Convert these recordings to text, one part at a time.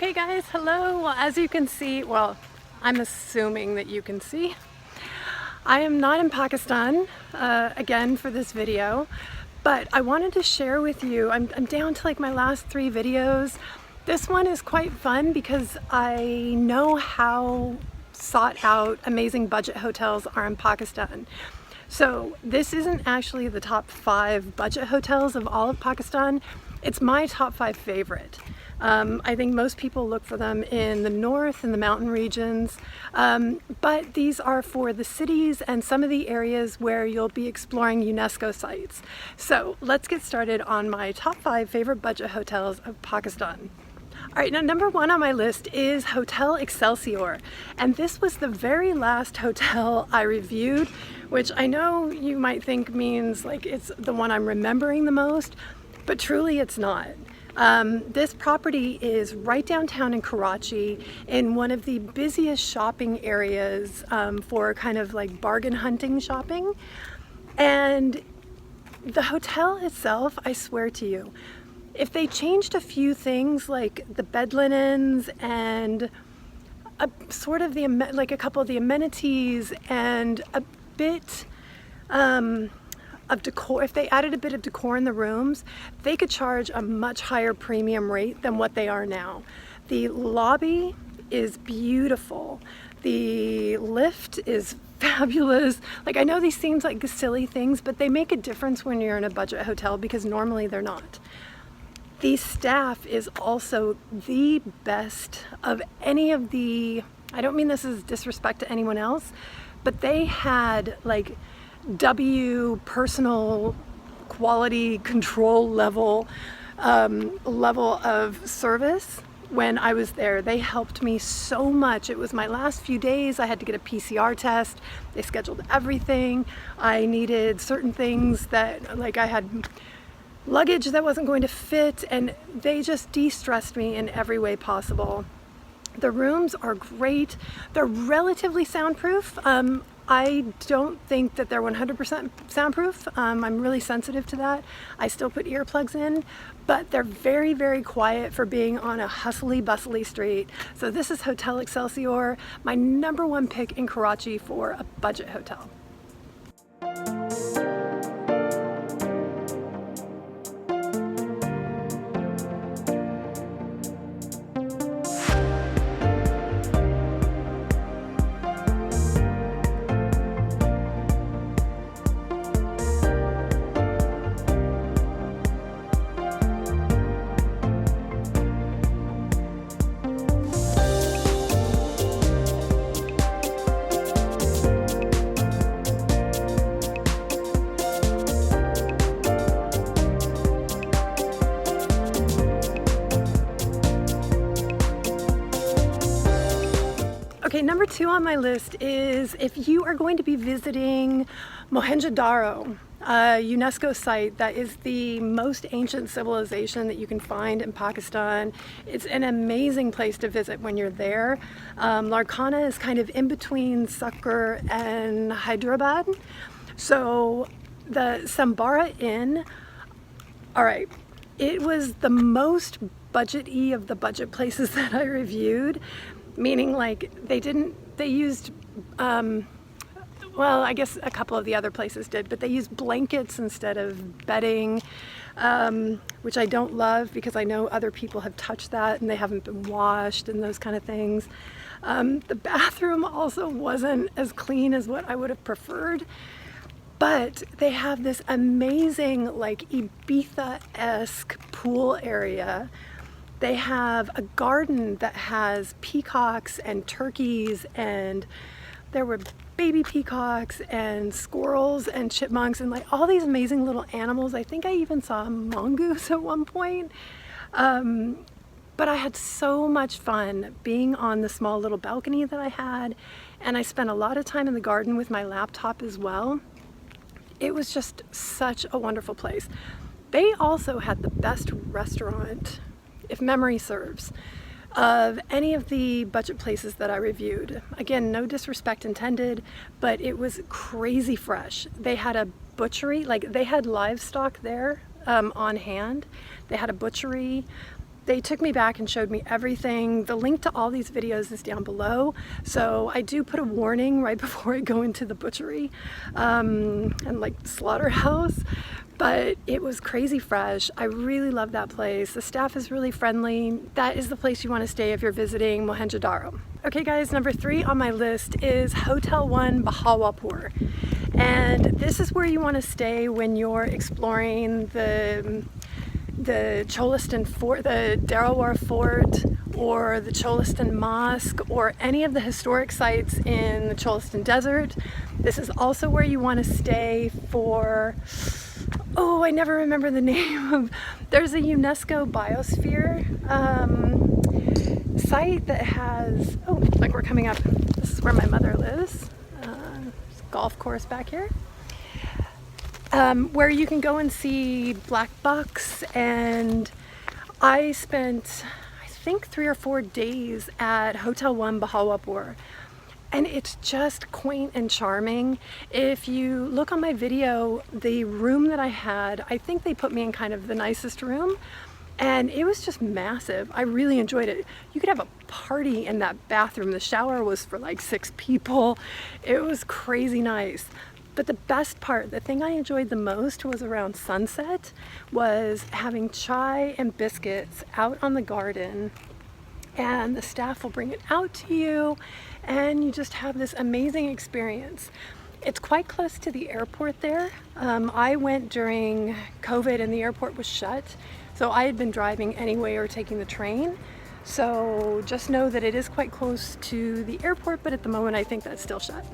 Okay guys, hello. Well, as you can see, well, I'm assuming that you can see, I am not in Pakistan again for this video, but I wanted to share with you, I'm down to like my last 3 videos. This one is quite fun because I know how sought out amazing budget hotels are in Pakistan. So this isn't actually the top 5 budget hotels of all of Pakistan. It's my top 5 favorite. I think most people look for them in the north and the mountain regions, but these are for the cities and some of the areas where you'll be exploring UNESCO sites. So let's get started on my top 5 favorite budget hotels of Pakistan. All right, now number 1 on my list is Hotel Excelsior, and this was the very last hotel I reviewed, which I know you might think means like it's the one I'm remembering the most, but truly it's not. This property is right downtown in Karachi in one of the busiest shopping areas for kind of like bargain hunting shopping. And the hotel itself, I swear to you, if they changed a few things like the bed linens and a couple of the amenities and a bit of decor, if they added a bit of decor in the rooms, they could charge a much higher premium rate than what they are now. The lobby is beautiful. The lift is fabulous. Like, I know these seem like silly things, but they make a difference when you're in a budget hotel because normally they're not. The staff is also the best of any of the, I don't mean this is disrespect to anyone else, but they had like personal quality control level of service when I was there. They helped me so much. It was my last few days. I had to get a PCR test. They scheduled everything. I needed certain things that, like, I had luggage that wasn't going to fit, and they just de-stressed me in every way possible. The rooms are great. They're relatively soundproof. I don't think that they're 100% soundproof. I'm really sensitive to that. I still put earplugs in, but they're very, very quiet for being on a hustly, bustly street. So this is Hotel Excelsior, my number 1 pick in Karachi for a budget hotel. Okay, number 2 on my list is if you are going to be visiting Mohenjo-Daro, a UNESCO site that is the most ancient civilization that you can find in Pakistan. It's an amazing place to visit when you're there. Larkana is kind of in between Sakkar and Hyderabad. So the Sambara Inn, all right, it was the most budget-y of the budget places that I reviewed. Meaning, like, they used, well, I guess a couple of the other places did, but they used blankets instead of bedding, which I don't love because I know other people have touched that and they haven't been washed and those kind of things. The bathroom also wasn't as clean as what I would have preferred, but they have this amazing, like, Ibiza-esque pool area. They have a garden that has peacocks and turkeys, and there were baby peacocks and squirrels and chipmunks and like all these amazing little animals. I think I even saw a mongoose at one point. But I had so much fun being on the small little balcony that I had, and I spent a lot of time in the garden with my laptop as well. It was just such a wonderful place. They also had the best restaurant, if memory serves, of any of the budget places that I reviewed. Again, no disrespect intended, but it was crazy fresh. They had a butchery, like they had livestock there on hand. They had a butchery. They took me back and showed me everything. The link to all these videos is down below, so I do put a warning right before I go into the butchery and like slaughterhouse. But it was crazy fresh. I really love that place. The staff is really friendly. That is the place you want to stay if you're visiting Mohenjo-Daro. Okay guys, number 3 on my list is Hotel 1 Bahawalpur. And this is where you want to stay when you're exploring the Cholistan Fort, the Darawar Fort, or the Cholistan Mosque, or any of the historic sites in the Cholistan Desert. This is also where you want to stay for, oh, I never remember the name of, there's a UNESCO biosphere site that has, oh, like we're coming up, this is where my mother lives, golf course back here, where you can go and see black bucks. And I spent, I think, 3 or 4 days at Hotel 1 Bahawalpur. And it's just quaint and charming. If you look on my video, the room that I had, I think they put me in kind of the nicest room, and it was just massive. I really enjoyed it. You could have a party in that bathroom. The shower was for like 6 people. It was crazy nice. But the best part, the thing I enjoyed the most was around sunset, was having chai and biscuits out on the garden, and the staff will bring it out to you, and you just have this amazing experience. It's quite close to the airport there. I went during COVID and the airport was shut, so I had been driving anyway or taking the train. So just know that it is quite close to the airport, but at the moment I think that's still shut.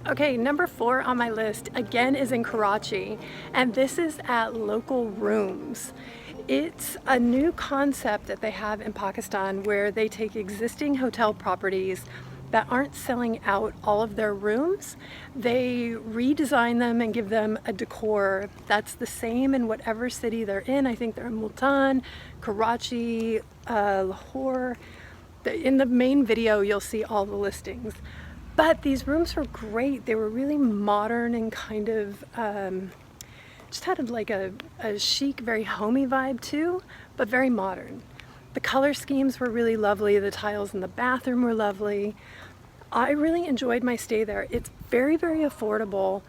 Okay, number 4 on my list again is in Karachi, and this is at Local Rooms. It's a new concept that they have in Pakistan where they take existing hotel properties that aren't selling out all of their rooms. They redesign them and give them a decor that's the same in whatever city they're in. I think they're in Multan, Karachi, Lahore. In the main video you'll see all the listings. But these rooms were great. They were really modern and kind of just had like a chic, very homey vibe too, but very modern. The color schemes were really lovely. The tiles in the bathroom were lovely. I really enjoyed my stay there. It's very, very affordable.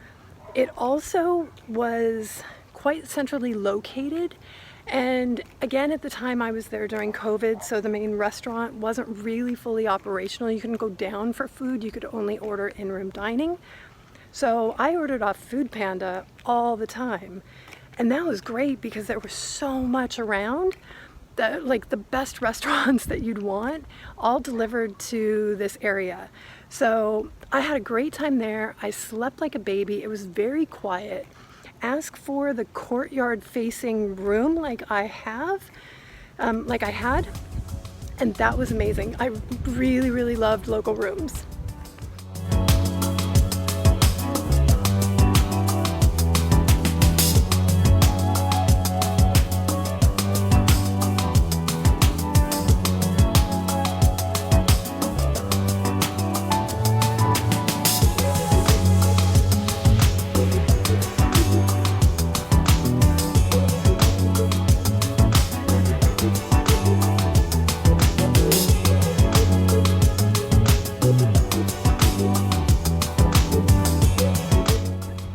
It also was quite centrally located. And again, at the time I was there during COVID, so the main restaurant wasn't really fully operational. You couldn't go down for food. You could only order in-room dining. So I ordered off Food Panda all the time. And that was great because there was so much around that, like, the best restaurants that you'd want all delivered to this area. So I had a great time there. I slept like a baby. It was very quiet. Ask for the courtyard facing room like I had, and that was amazing. I really, really loved Local Rooms.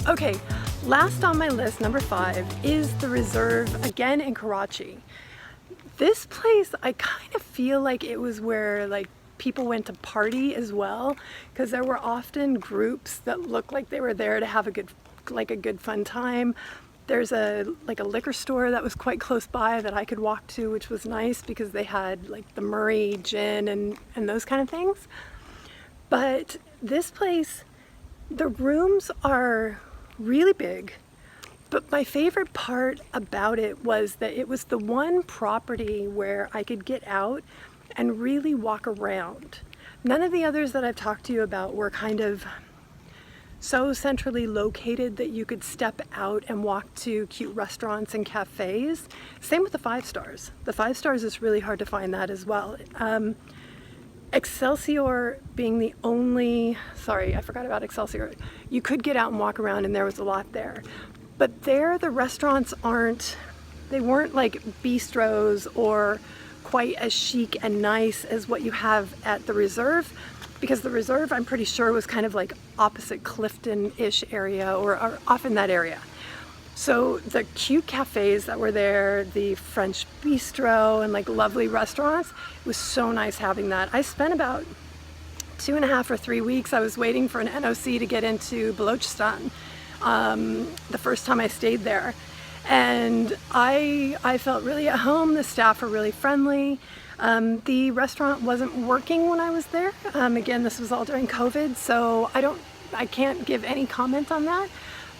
Okay, last on my list, number 5, is the Reserve, again in Karachi. This place, I kind of feel like it was where like people went to party as well, because there were often groups that looked like they were there to have a good fun time. There's a liquor store that was quite close by that I could walk to, which was nice because they had like the Murray gin and those kind of things. But this place, the rooms are really big, but my favorite part about it was that it was the one property where I could get out and really walk around. None of the others that I've talked to you about were kind of so centrally located that you could step out and walk to cute restaurants and cafes. Same with the 5 stars. The 5 stars is really hard to find that as well. Excelsior being the only, sorry, I forgot about Excelsior. You could get out and walk around and there was a lot there. But there, the restaurants they weren't like bistros or quite as chic and nice as what you have at the Reserve, because the Reserve, I'm pretty sure, was kind of like opposite Clifton-ish area or off in that area. So the cute cafes that were there, the French bistro and like lovely restaurants, it was so nice having that. I spent about 2.5 or 3 weeks. I was waiting for an NOC to get into Balochistan the first time I stayed there. And I felt really at home. The staff were really friendly. The restaurant wasn't working when I was there. Again, this was all during COVID, so I can't give any comment on that.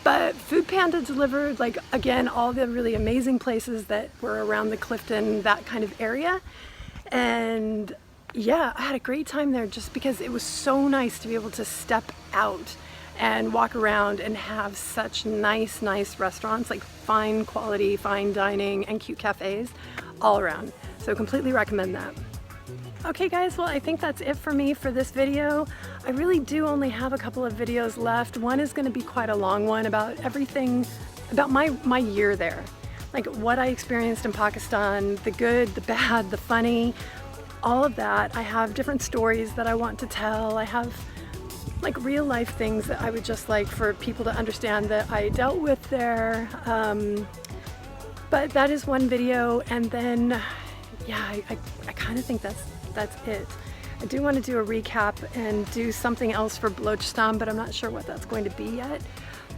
But Food Panda delivered, like, again, all the really amazing places that were around the Clifton, that kind of area. And yeah, I had a great time there just because it was so nice to be able to step out and walk around and have such nice restaurants, like fine quality, fine dining and cute cafes all around. So completely recommend that. Okay guys, well I think that's it for me for this video. I really do only have a couple of videos left. One is going to be quite a long one about everything, about my year there. Like what I experienced in Pakistan, the good, the bad, the funny, all of that. I have different stories that I want to tell. I have like real life things that I would just like for people to understand that I dealt with there. But that is one video, and then yeah, I kind of think that's it. I do want to do a recap and do something else for Balochistan, but I'm not sure what that's going to be yet.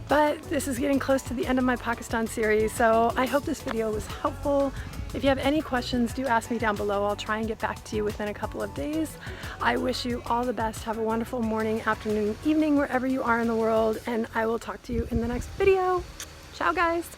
But this is getting close to the end of my Pakistan series, so I hope this video was helpful. If you have any questions, do ask me down below. I'll try and get back to you within a couple of days. I wish you all the best. Have a wonderful morning, afternoon, evening, wherever you are in the world, and I will talk to you in the next video. Ciao, guys.